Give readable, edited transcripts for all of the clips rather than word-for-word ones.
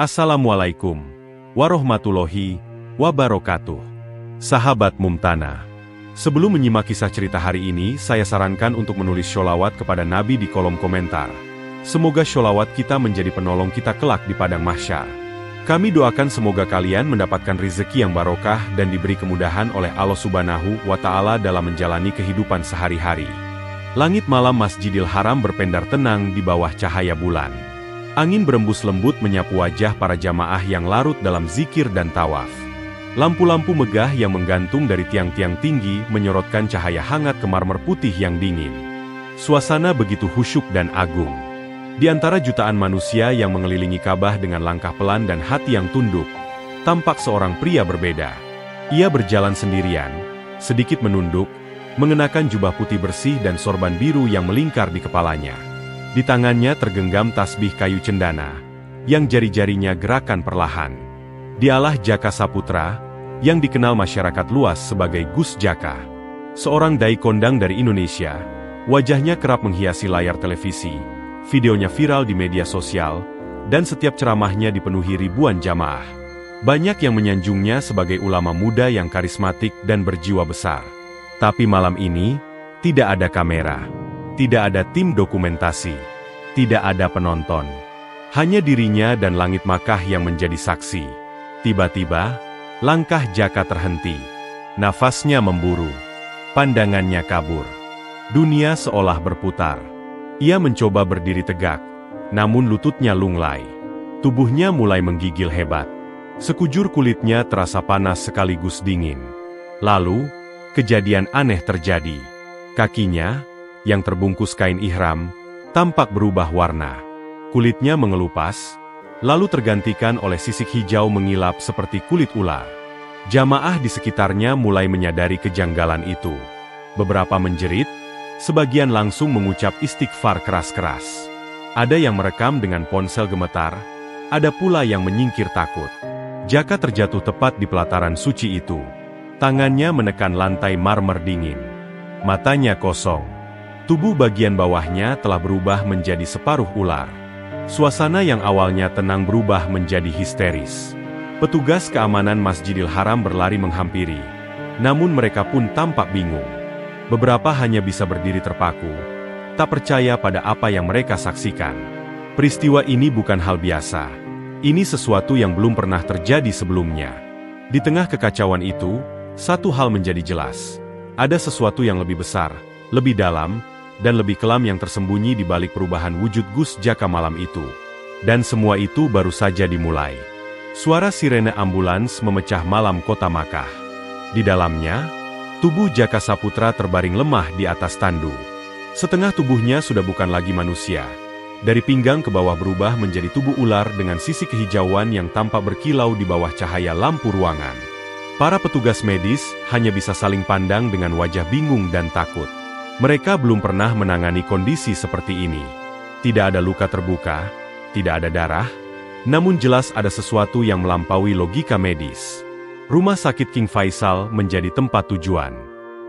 Assalamualaikum warahmatullahi wabarakatuh. Sahabat Mumtana, sebelum menyimak kisah cerita hari ini, saya sarankan untuk menulis sholawat kepada Nabi di kolom komentar. Semoga sholawat kita menjadi penolong kita kelak di padang mahsyar. Kami doakan semoga kalian mendapatkan rezeki yang barokah dan diberi kemudahan oleh Allah Subhanahu wa Ta'ala dalam menjalani kehidupan sehari-hari. Langit malam Masjidil Haram berpendar tenang di bawah cahaya bulan. Angin berembus lembut menyapu wajah para jamaah yang larut dalam zikir dan tawaf. Lampu-lampu megah yang menggantung dari tiang-tiang tinggi menyorotkan cahaya hangat ke marmer putih yang dingin. Suasana begitu khusyuk dan agung. Di antara jutaan manusia yang mengelilingi Ka'bah dengan langkah pelan dan hati yang tunduk, tampak seorang pria berbeda. Ia berjalan sendirian, sedikit menunduk, mengenakan jubah putih bersih dan sorban biru yang melingkar di kepalanya. Di tangannya tergenggam tasbih kayu cendana, yang jari-jarinya gerakan perlahan. Dialah Jaka Saputra, yang dikenal masyarakat luas sebagai Gus Jaka. Seorang dai kondang dari Indonesia, wajahnya kerap menghiasi layar televisi, videonya viral di media sosial, dan setiap ceramahnya dipenuhi ribuan jamaah. Banyak yang menyanjungnya sebagai ulama muda yang karismatik dan berjiwa besar. Tapi malam ini, tidak ada kamera. Tidak ada tim dokumentasi, tidak ada penonton. Hanya dirinya dan langit Makkah yang menjadi saksi. Tiba-tiba, langkah Jaka terhenti. Nafasnya memburu. Pandangannya kabur. Dunia seolah berputar. Ia mencoba berdiri tegak, namun lututnya lunglai. Tubuhnya mulai menggigil hebat. Sekujur kulitnya terasa panas sekaligus dingin. Lalu, kejadian aneh terjadi. Kakinya, yang terbungkus kain ihram, tampak berubah warna. Kulitnya mengelupas, lalu tergantikan oleh sisik hijau mengilap seperti kulit ular. Jamaah di sekitarnya mulai menyadari kejanggalan itu. Beberapa menjerit, sebagian langsung mengucap istighfar keras-keras. Ada yang merekam dengan ponsel gemetar, ada pula yang menyingkir takut. Jaka terjatuh tepat di pelataran suci itu. Tangannya menekan lantai marmer dingin. Matanya kosong. Tubuh bagian bawahnya telah berubah menjadi separuh ular. Suasana yang awalnya tenang berubah menjadi histeris. Petugas keamanan Masjidil Haram berlari menghampiri. Namun mereka pun tampak bingung. Beberapa hanya bisa berdiri terpaku, tak percaya pada apa yang mereka saksikan. Peristiwa ini bukan hal biasa. Ini sesuatu yang belum pernah terjadi sebelumnya. Di tengah kekacauan itu, satu hal menjadi jelas. Ada sesuatu yang lebih besar, lebih dalam, dan lebih kelam yang tersembunyi di balik perubahan wujud Gus Jaka malam itu. Dan semua itu baru saja dimulai. Suara sirene ambulans memecah malam kota Makkah. Di dalamnya, tubuh Jaka Saputra terbaring lemah di atas tandu. Setengah tubuhnya sudah bukan lagi manusia. Dari pinggang ke bawah berubah menjadi tubuh ular dengan sisi kehijauan yang tampak berkilau di bawah cahaya lampu ruangan. Para petugas medis hanya bisa saling pandang dengan wajah bingung dan takut. Mereka belum pernah menangani kondisi seperti ini. Tidak ada luka terbuka, tidak ada darah, namun jelas ada sesuatu yang melampaui logika medis. Rumah sakit King Faisal menjadi tempat tujuan.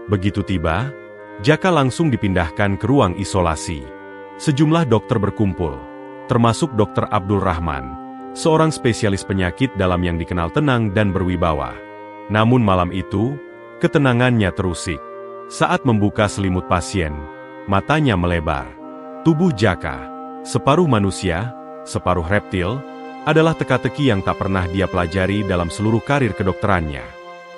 Begitu tiba, Jaka langsung dipindahkan ke ruang isolasi. Sejumlah dokter berkumpul, termasuk Dr. Abdul Rahman, seorang spesialis penyakit dalam yang dikenal tenang dan berwibawa. Namun malam itu, ketenangannya terusik. Saat membuka selimut pasien, matanya melebar. Tubuh Jaka, separuh manusia, separuh reptil, adalah teka-teki yang tak pernah dia pelajari dalam seluruh karir kedokterannya.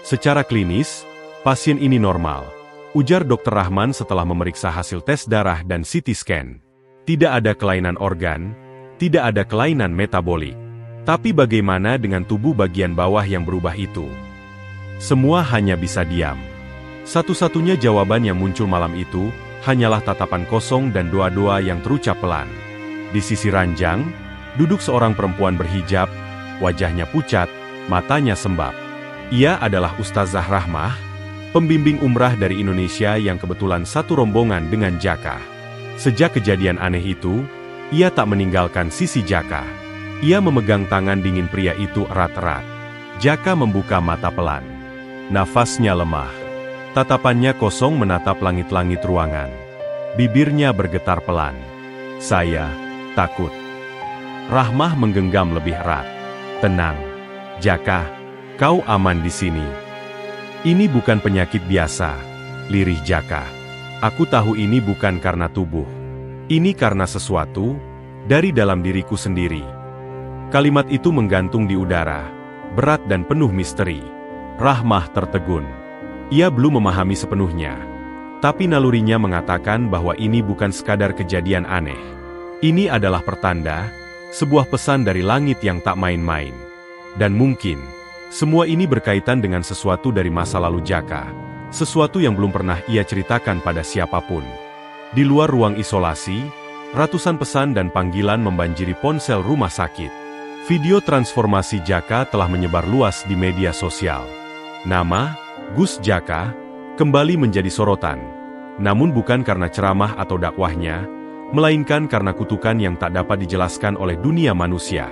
Secara klinis, pasien ini normal, ujar Dr. Rahman setelah memeriksa hasil tes darah dan CT scan. Tidak ada kelainan organ, tidak ada kelainan metabolik. Tapi bagaimana dengan tubuh bagian bawah yang berubah itu? Semua hanya bisa diam. Satu-satunya jawaban yang muncul malam itu, hanyalah tatapan kosong dan doa-doa yang terucap pelan. Di sisi ranjang, duduk seorang perempuan berhijab, wajahnya pucat, matanya sembab. Ia adalah Ustazah Rahmah, pembimbing umrah dari Indonesia yang kebetulan satu rombongan dengan Jaka. Sejak kejadian aneh itu, ia tak meninggalkan sisi Jaka. Ia memegang tangan dingin pria itu erat-erat. Jaka membuka mata pelan. Nafasnya lemah. Tatapannya kosong menatap langit-langit ruangan. Bibirnya bergetar pelan. Saya takut. Rahmah menggenggam lebih erat. Tenang, Jaka, kau aman di sini. Ini bukan penyakit biasa, lirih Jaka. Aku tahu ini bukan karena tubuh. Ini karena sesuatu dari dalam diriku sendiri. Kalimat itu menggantung di udara, berat dan penuh misteri. Rahmah tertegun. Ia belum memahami sepenuhnya. Tapi nalurinya mengatakan bahwa ini bukan sekadar kejadian aneh. Ini adalah pertanda, sebuah pesan dari langit yang tak main-main. Dan mungkin, semua ini berkaitan dengan sesuatu dari masa lalu Jaka. Sesuatu yang belum pernah ia ceritakan pada siapapun. Di luar ruang isolasi, ratusan pesan dan panggilan membanjiri ponsel rumah sakit. Video transformasi Jaka telah menyebar luas di media sosial. Nama, Gus Jaka, kembali menjadi sorotan. Namun bukan karena ceramah atau dakwahnya, melainkan karena kutukan yang tak dapat dijelaskan oleh dunia manusia.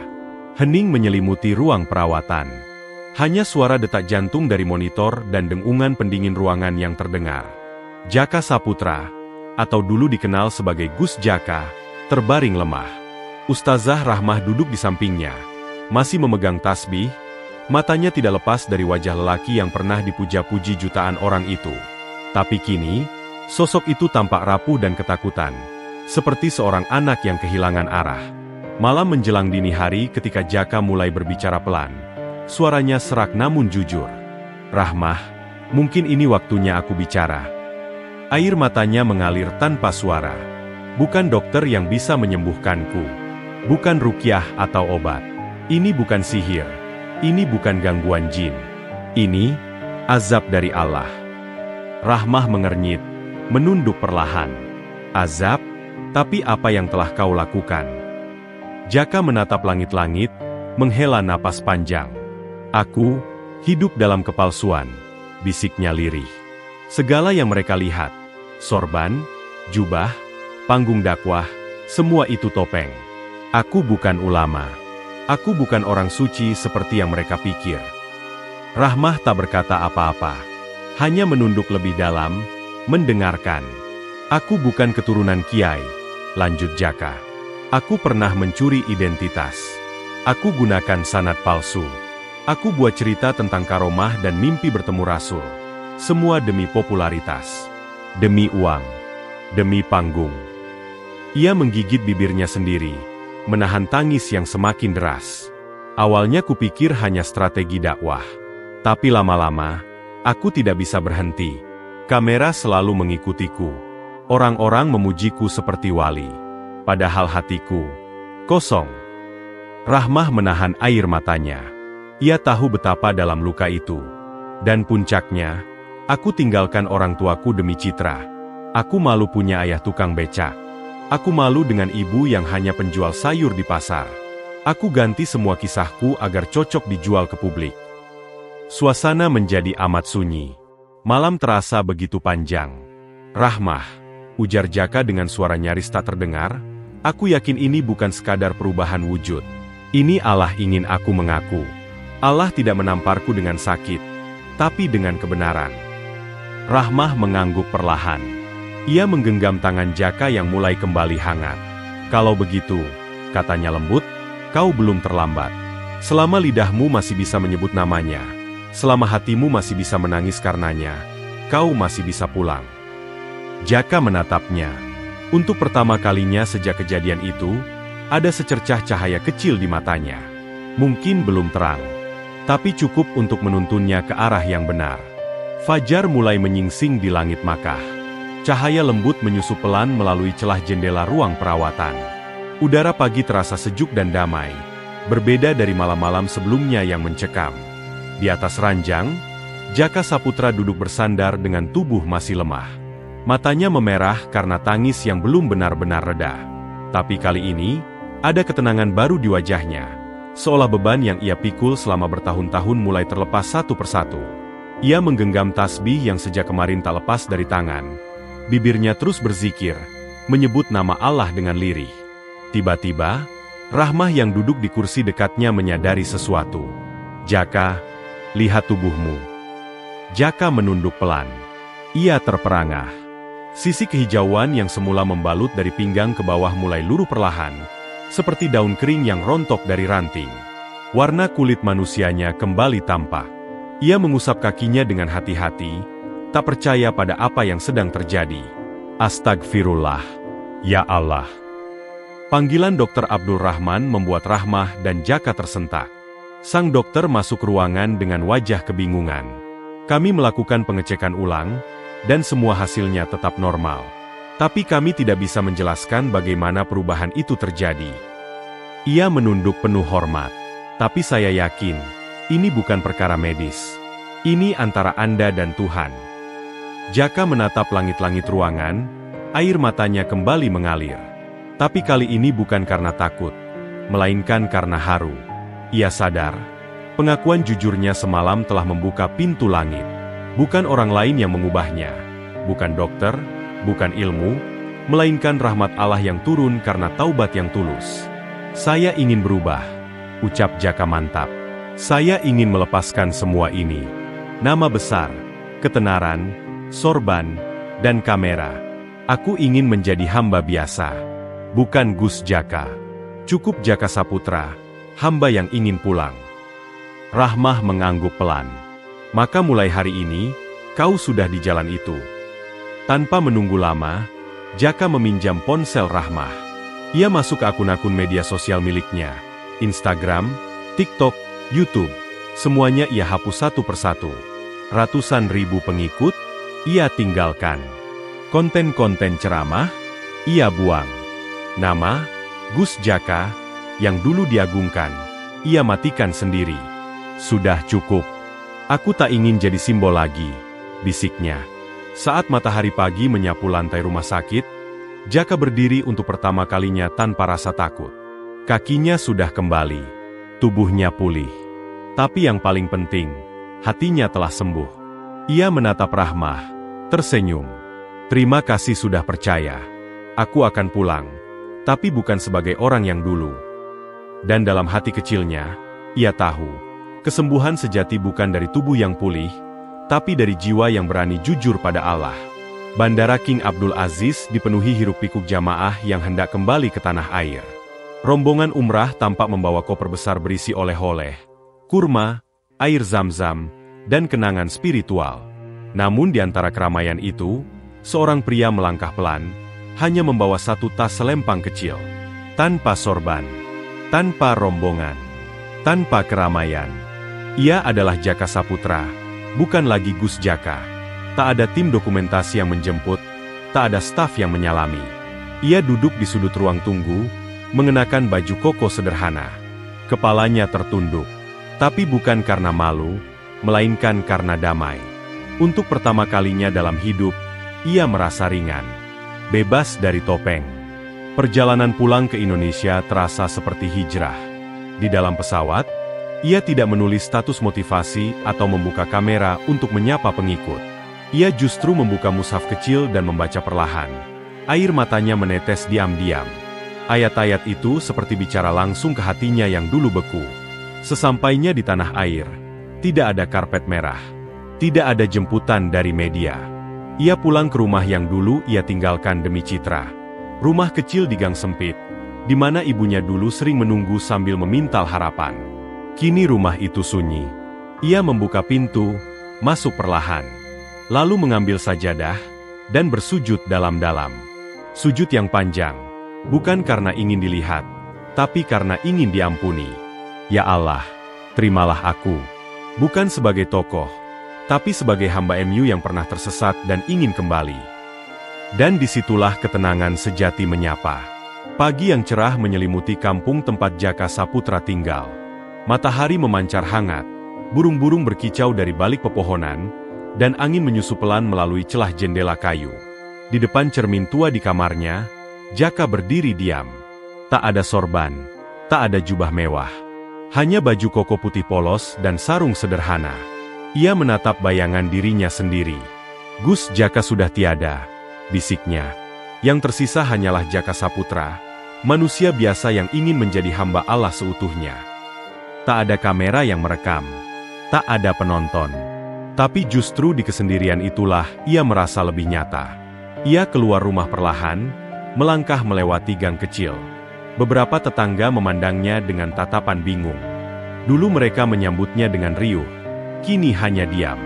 Hening menyelimuti ruang perawatan. Hanya suara detak jantung dari monitor dan dengungan pendingin ruangan yang terdengar. Jaka Saputra, atau dulu dikenal sebagai Gus Jaka, terbaring lemah. Ustazah Rahmah duduk di sampingnya, masih memegang tasbih, matanya tidak lepas dari wajah lelaki yang pernah dipuja-puji jutaan orang itu. Tapi kini, sosok itu tampak rapuh dan ketakutan, seperti seorang anak yang kehilangan arah. Malam menjelang dini hari ketika Jaka mulai berbicara pelan. Suaranya serak namun jujur. Rahmah, mungkin ini waktunya aku bicara. Air matanya mengalir tanpa suara. Bukan dokter yang bisa menyembuhkanku. Bukan rukyah atau obat. Ini bukan sihir. Ini bukan gangguan jin. Ini azab dari Allah. Rahmah mengernyit, menunduk perlahan. Azab? Tapi apa yang telah kau lakukan? Jaka menatap langit-langit, menghela napas panjang. Aku hidup dalam kepalsuan, bisiknya lirih. Segala yang mereka lihat, sorban, jubah, panggung dakwah, semua itu topeng. Aku bukan ulama. Aku bukan orang suci seperti yang mereka pikir. Rahmah tak berkata apa-apa. Hanya menunduk lebih dalam, mendengarkan. Aku bukan keturunan kiai, lanjut Jaka. Aku pernah mencuri identitas. Aku gunakan sanad palsu. Aku buat cerita tentang karomah dan mimpi bertemu Rasul. Semua demi popularitas. Demi uang. Demi panggung. Ia menggigit bibirnya sendiri, menahan tangis yang semakin deras. Awalnya kupikir hanya strategi dakwah. Tapi lama-lama, aku tidak bisa berhenti. Kamera selalu mengikutiku. Orang-orang memujiku seperti wali. Padahal hatiku kosong. Rahmah menahan air matanya. Ia tahu betapa dalam luka itu. Dan puncaknya, aku tinggalkan orang tuaku demi citra. Aku malu punya ayah tukang becak. Aku malu dengan ibu yang hanya penjual sayur di pasar. Aku ganti semua kisahku agar cocok dijual ke publik. Suasana menjadi amat sunyi. Malam terasa begitu panjang. Rahmah, ujar Jaka dengan suara nyaris tak terdengar, aku yakin ini bukan sekadar perubahan wujud. Ini Allah ingin aku mengaku. Allah tidak menamparku dengan sakit, tapi dengan kebenaran. Rahmah mengangguk perlahan. Ia menggenggam tangan Jaka yang mulai kembali hangat. Kalau begitu, katanya lembut, kau belum terlambat. Selama lidahmu masih bisa menyebut namanya, selama hatimu masih bisa menangis karenanya, kau masih bisa pulang. Jaka menatapnya. Untuk pertama kalinya sejak kejadian itu, ada secercah cahaya kecil di matanya. Mungkin belum terang, tapi cukup untuk menuntunnya ke arah yang benar. Fajar mulai menyingsing di langit Makkah. Cahaya lembut menyusup pelan melalui celah jendela ruang perawatan. Udara pagi terasa sejuk dan damai, berbeda dari malam-malam sebelumnya yang mencekam. Di atas ranjang, Jaka Saputra duduk bersandar dengan tubuh masih lemah. Matanya memerah karena tangis yang belum benar-benar reda. Tapi kali ini, ada ketenangan baru di wajahnya. Seolah beban yang ia pikul selama bertahun-tahun mulai terlepas satu persatu. Ia menggenggam tasbih yang sejak kemarin tak lepas dari tangan. Bibirnya terus berzikir, menyebut nama Allah dengan lirih. Tiba-tiba, Rahmah yang duduk di kursi dekatnya menyadari sesuatu. Jaka, lihat tubuhmu. Jaka menunduk pelan. Ia terperangah. Sisi kehijauan yang semula membalut dari pinggang ke bawah mulai luruh perlahan, seperti daun kering yang rontok dari ranting. Warna kulit manusianya kembali tampak. Ia mengusap kakinya dengan hati-hati, tak percaya pada apa yang sedang terjadi. Astagfirullah. Ya Allah. Panggilan Dokter Abdul Rahman membuat Rahmah dan Jaka tersentak. Sang dokter masuk ruangan dengan wajah kebingungan. Kami melakukan pengecekan ulang, dan semua hasilnya tetap normal. Tapi kami tidak bisa menjelaskan bagaimana perubahan itu terjadi. Ia menunduk penuh hormat. Tapi saya yakin, ini bukan perkara medis. Ini antara Anda dan Tuhan. Jaka menatap langit-langit ruangan, air matanya kembali mengalir. Tapi kali ini bukan karena takut, melainkan karena haru. Ia sadar, pengakuan jujurnya semalam telah membuka pintu langit. Bukan orang lain yang mengubahnya, bukan dokter, bukan ilmu, melainkan rahmat Allah yang turun karena taubat yang tulus. Saya ingin berubah, ucap Jaka mantap. Saya ingin melepaskan semua ini. Nama besar, ketenaran, sorban, dan kamera. Aku ingin menjadi hamba biasa. Bukan Gus Jaka. Cukup Jaka Saputra, hamba yang ingin pulang. Rahmah mengangguk pelan. Maka mulai hari ini, kau sudah di jalan itu. Tanpa menunggu lama, Jaka meminjam ponsel Rahmah. Ia masuk ke akun-akun media sosial miliknya. Instagram, TikTok, YouTube. Semuanya ia hapus satu persatu. Ratusan ribu pengikut, ia tinggalkan. Konten-konten ceramah, ia buang. Nama, Gus Jaka, yang dulu diagungkan, ia matikan sendiri. Sudah cukup. Aku tak ingin jadi simbol lagi, bisiknya. Saat matahari pagi menyapu lantai rumah sakit, Jaka berdiri untuk pertama kalinya tanpa rasa takut. Kakinya sudah kembali, tubuhnya pulih. Tapi yang paling penting, hatinya telah sembuh. Ia menatap Rahmah, tersenyum. Terima kasih sudah percaya. Aku akan pulang, tapi bukan sebagai orang yang dulu. Dan dalam hati kecilnya, ia tahu, kesembuhan sejati bukan dari tubuh yang pulih, tapi dari jiwa yang berani jujur pada Allah. Bandara King Abdul Aziz dipenuhi hiruk-pikuk jamaah yang hendak kembali ke tanah air. Rombongan umrah tampak membawa koper besar berisi oleh-oleh, kurma, air zam-zam, dan kenangan spiritual. Namun di antara keramaian itu, seorang pria melangkah pelan, hanya membawa satu tas selempang kecil. Tanpa sorban, tanpa rombongan, tanpa keramaian. Ia adalah Jaka Saputra, bukan lagi Gus Jaka. Tak ada tim dokumentasi yang menjemput, tak ada staf yang menyalami. Ia duduk di sudut ruang tunggu, mengenakan baju koko sederhana. Kepalanya tertunduk, tapi bukan karena malu, melainkan karena damai. Untuk pertama kalinya dalam hidup, ia merasa ringan, bebas dari topeng. Perjalanan pulang ke Indonesia terasa seperti hijrah. Di dalam pesawat, ia tidak menulis status motivasi atau membuka kamera untuk menyapa pengikut. Ia justru membuka mushaf kecil dan membaca perlahan. Air matanya menetes diam-diam. Ayat-ayat itu seperti bicara langsung ke hatinya yang dulu beku. Sesampainya di tanah air, tidak ada karpet merah. Tidak ada jemputan dari media. Ia pulang ke rumah yang dulu ia tinggalkan demi citra. Rumah kecil di gang sempit, di mana ibunya dulu sering menunggu sambil memintal harapan. Kini rumah itu sunyi. Ia membuka pintu, masuk perlahan. Lalu mengambil sajadah, dan bersujud dalam-dalam. Sujud yang panjang, bukan karena ingin dilihat, tapi karena ingin diampuni. Ya Allah, terimalah aku. Bukan sebagai tokoh, tapi sebagai hamba MU yang pernah tersesat dan ingin kembali. Dan disitulah ketenangan sejati menyapa. Pagi yang cerah menyelimuti kampung tempat Jaka Saputra tinggal. Matahari memancar hangat, burung-burung berkicau dari balik pepohonan, dan angin menyusup pelan melalui celah jendela kayu. Di depan cermin tua di kamarnya, Jaka berdiri diam. Tak ada sorban, tak ada jubah mewah. Hanya baju koko putih polos dan sarung sederhana. Ia menatap bayangan dirinya sendiri. Gus Jaka sudah tiada, bisiknya. Yang tersisa hanyalah Jaka Saputra, manusia biasa yang ingin menjadi hamba Allah seutuhnya. Tak ada kamera yang merekam, tak ada penonton. Tapi justru di kesendirian itulah ia merasa lebih nyata. Ia keluar rumah perlahan, melangkah melewati gang kecil. Beberapa tetangga memandangnya dengan tatapan bingung. Dulu mereka menyambutnya dengan riuh, kini hanya diam.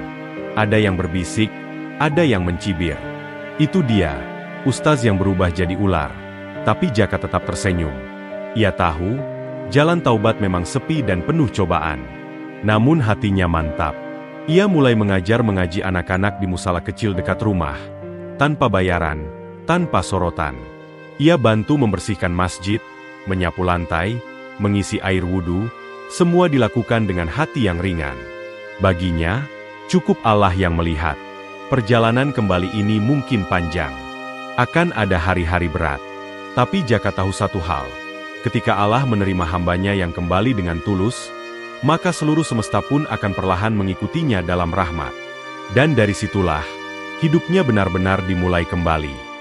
Ada yang berbisik, ada yang mencibir. Itu dia, ustaz yang berubah jadi ular. Tapi Jaka tetap tersenyum. Ia tahu, jalan taubat memang sepi dan penuh cobaan. Namun hatinya mantap. Ia mulai mengaji anak-anak di musala kecil dekat rumah, tanpa bayaran, tanpa sorotan. Ia bantu membersihkan masjid, menyapu lantai, mengisi air wudhu, semua dilakukan dengan hati yang ringan. Baginya, cukup Allah yang melihat. Perjalanan kembali ini mungkin panjang. Akan ada hari-hari berat. Tapi Jaka tahu satu hal, ketika Allah menerima hambanya yang kembali dengan tulus, maka seluruh semesta pun akan perlahan mengikutinya dalam rahmat. Dan dari situlah, hidupnya benar-benar dimulai kembali.